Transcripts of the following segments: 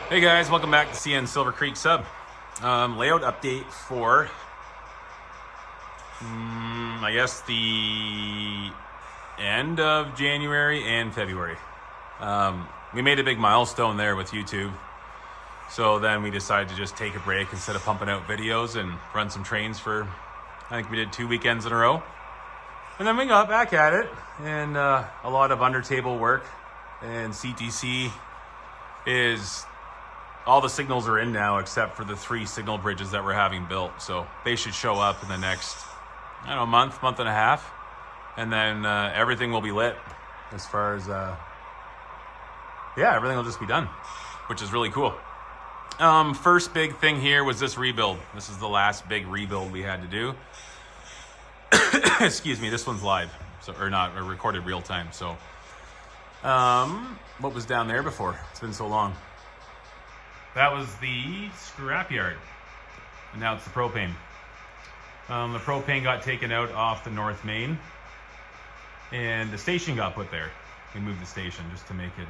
Hey guys, welcome back to CN Silver Creek Sub. Layout update for, I guess, the end of January and February. We made a big milestone there with YouTube. So then we decided to just take a break instead of pumping out videos and run some trains for, I think we did 2 weekends in a row. And then we got back at it, and a lot of under table work, and CTC is... all the signals are in now except for the 3 signal bridges that we're having built. So they should show up in the next, month and a half. And then everything will be lit as far as, everything will just be done, which is really cool. First big thing here was this rebuild. This is the last big rebuild we had to do. Excuse me, this one's live, or recorded real time. So what was down there before? It's been so long. That was the scrapyard, and now it's the propane. The propane got taken out off the North Main, and the station got put there. We moved the station just to make it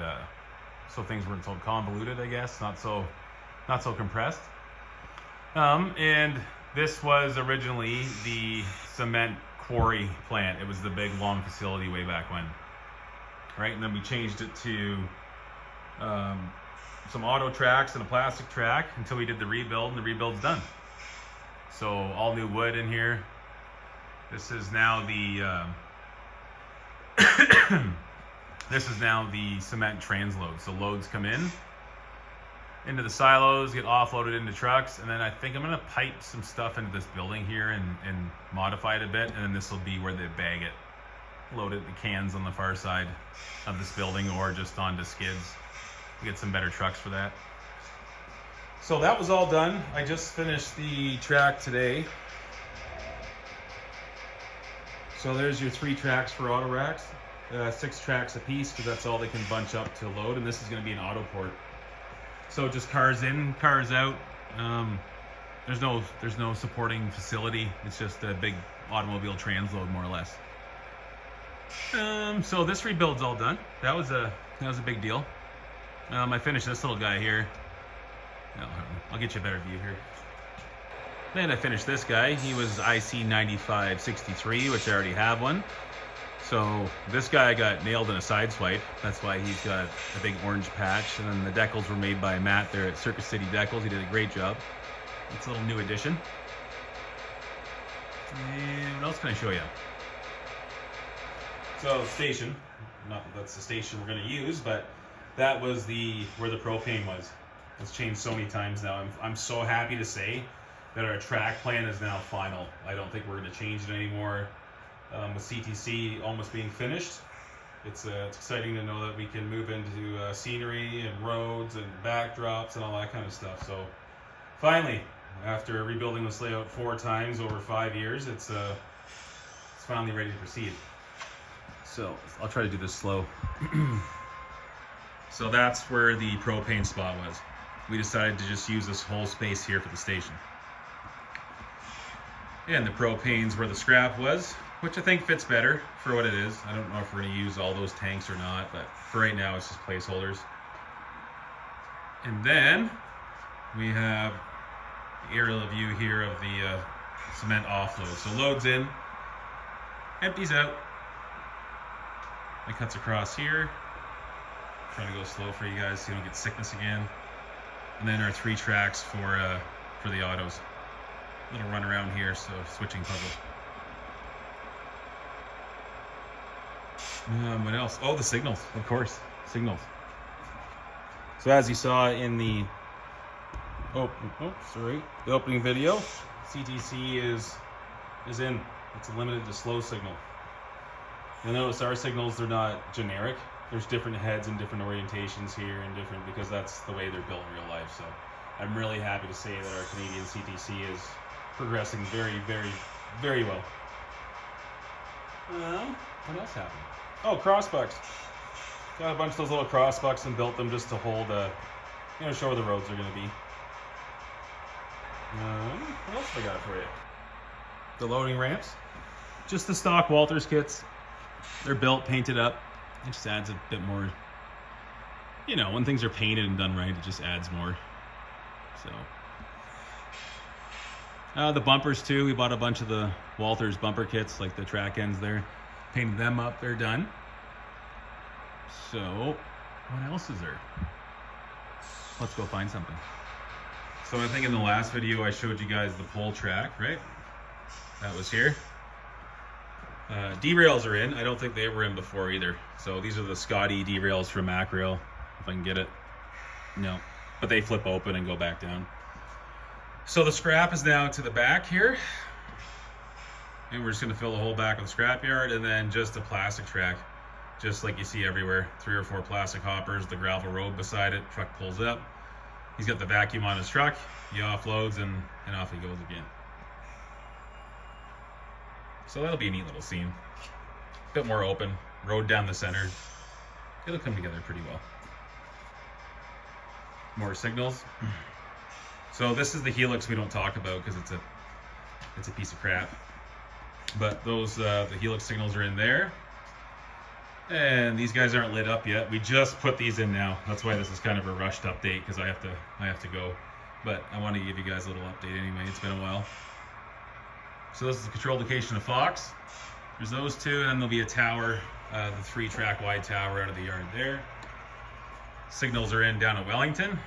so things weren't so convoluted, I guess, not so compressed. And this was originally the cement quarry plant. It was the big long facility way back when, right? And then we changed it to some auto tracks and a plastic track until we did the rebuild, and the rebuild's done. So all new wood in here. This is now the cement transload. So loads come into the silos, get offloaded into trucks, and then I think I'm gonna pipe some stuff into this building here and modify it a bit, and then this will be where they bag it, load it the cans on the far side of this building or just onto skids. Get some better trucks for that. So that was all done. I just finished the track today. So there's your 3 tracks for auto racks, 6 tracks a piece, because that's all they can bunch up to load, and this is going to be an auto port. So just cars in, cars out. There's no supporting facility. It's just a big automobile transload, more or less. So this rebuild's all done. That was a big deal. I finished this little guy here. I'll get you a better view here. Then I finished this guy. He was IC 9563, which I already have one. So this guy got nailed in a side swipe. That's why he's got a big orange patch. And then the decals were made by Matt there at Circus City Decals. He did a great job. It's a little new addition. And what else can I show you? So the station, not that that's the station we're going to use, but that was where the propane was. It's changed so many times now. I'm so happy to say that our track plan is now final. I don't think we're going to change it anymore. With CTC almost being finished, it's exciting to know that we can move into scenery and roads and backdrops and all that kind of stuff. So finally, after rebuilding this layout 4 times over 5 years, it's finally ready to proceed. So I'll try to do this slow. So that's where the propane spot was. We decided to just use this whole space here for the station. And the propane's where the scrap was, which I think fits better for what it is. I don't know if we're going to use all those tanks or not, but for right now it's just placeholders. And then we have the aerial view here of the cement offload. So loads in, empties out, and cuts across here. Trying to go slow for you guys so you don't get sickness again. And then our 3 tracks for the autos. Little run around here, so switching puzzle. What else? Oh, the signals, of course, signals. So as you saw in the the opening video, CTC is in. It's limited to slow signal. You'll notice our signals, they're not generic. There's different heads and different orientations here and different, because that's the way they're built in real life. So I'm really happy to say that our Canadian CTC is progressing very, very, very well. What else happened? Oh, crossbucks. Got a bunch of those little crossbucks and built them just to hold, show where the roads are going to be. What else have I got for you? The loading ramps. Just the stock Walters kits. They're built, painted up. It just adds a bit more you know, when things are painted and done right, it just adds more. So the bumpers too, we bought a bunch of the Walters bumper kits, like the track ends there, painted them up, they're done. So what else is there? Let's go find something. So I think in the last video I showed you guys the pole track, right? That was here. D-rails are in. I don't think they were in before either. So these are the Scotty D-rails from Macrail, if I can get it. No, but they flip open and go back down. So the scrap is now to the back here. And we're just gonna fill the whole back of the scrap yard, and then just a plastic track, just like you see everywhere. 3 or 4 plastic hoppers, the gravel road beside it, truck pulls up. He's got the vacuum on his truck, he offloads, and off he goes again. So that'll be a neat little scene. A bit more open, road down the center. It'll come together pretty well. More signals. So this is the Helix we don't talk about because it's a piece of crap. But those the Helix signals are in there. And these guys aren't lit up yet. We just put these in now. That's why this is kind of a rushed update, because I have to go. But I want to give you guys a little update anyway. It's been a while. So this is the control location of Fox. There's those two, and then there'll be a tower, the 3-track wide tower out of the yard there. Signals are in down at Wellington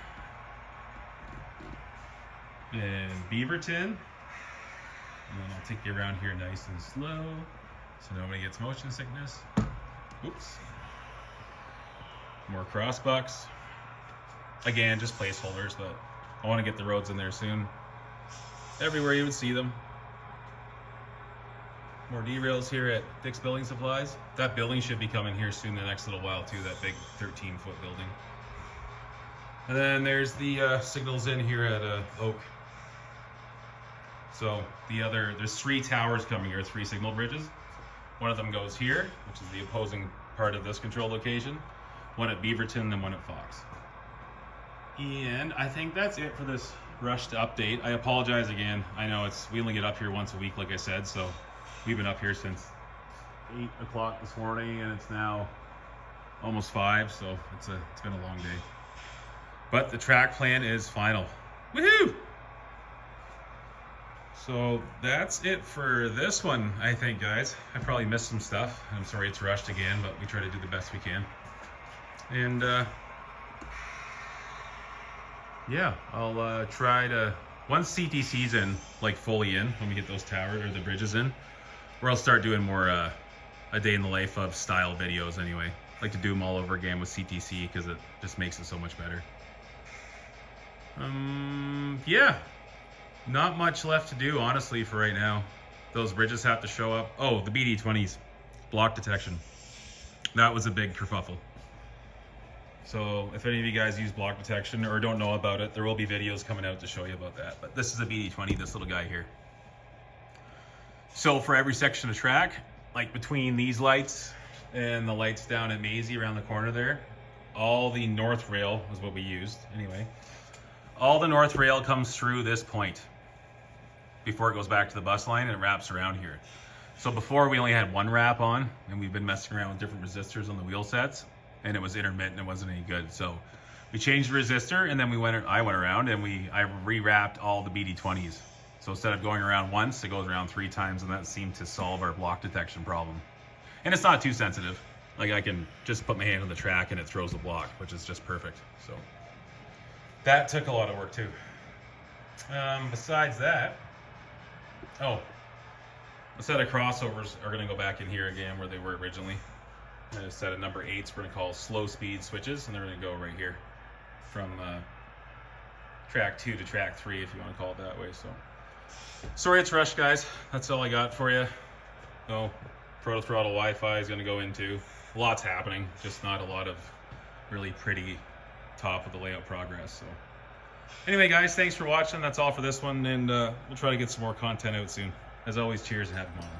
and Beaverton. And then I'll take you around here nice and slow so nobody gets motion sickness. Oops. More crossbucks. Again, just placeholders, but I want to get the roads in there soon. Everywhere you would see them. More derails here at Dick's Building Supplies. That building should be coming here soon, the next little while too, that big 13-foot building. And then there's the signals in here at Oak. So there's 3 towers coming here, 3 signal bridges. One of them goes here, which is the opposing part of this control location. One at Beaverton and one at Fox. And I think that's it for this rushed update. I apologize again. I know we only get up here once a week, like I said, so we've been up here since 8 o'clock this morning, and it's now almost 5, so it's been a long day. But the track plan is final. Woohoo! So that's it for this one, I think, guys. I probably missed some stuff. I'm sorry it's rushed again, but we try to do the best we can. And yeah, I'll try to, once CTC's in, like fully in, when we get those towers or the bridges in, where I'll start doing more a day in the life of style videos anyway. I like to do them all over again with CTC because it just makes it so much better. Yeah. Not much left to do, honestly, for right now. Those bridges have to show up. Oh, the BD20s. Block detection. That was a big kerfuffle. So if any of you guys use block detection or don't know about it, there will be videos coming out to show you about that. But this is a BD20, this little guy here. So for every section of track, like between these lights and the lights down at Maisie around the corner there, all the north rail is what we used anyway. All the north rail comes through this point before it goes back to the bus line and it wraps around here. So before we only had one wrap on, and we've been messing around with different resistors on the wheel sets, and it was intermittent, it wasn't any good. So we changed the resistor, and then I went around and I re-wrapped all the BD20s. So instead of going around once, it goes around 3 times, and that seemed to solve our block detection problem. And it's not too sensitive. Like I can just put my hand on the track and it throws the block, which is just perfect. So that took a lot of work too. Besides that, a set of crossovers are going to go back in here again where they were originally. And a set of number 8s we're going to call slow speed switches, and they're going to go right here from track 2 to track 3, if you want to call it that way. So sorry it's rushed, guys. That's all I got for you. Oh, Proto Throttle Wi-Fi is going to go into. Lots happening, just not a lot of really pretty top of the layout progress. So anyway, guys, thanks for watching. That's all for this one, and we'll try to get some more content out soon. As always, cheers and happy modeling.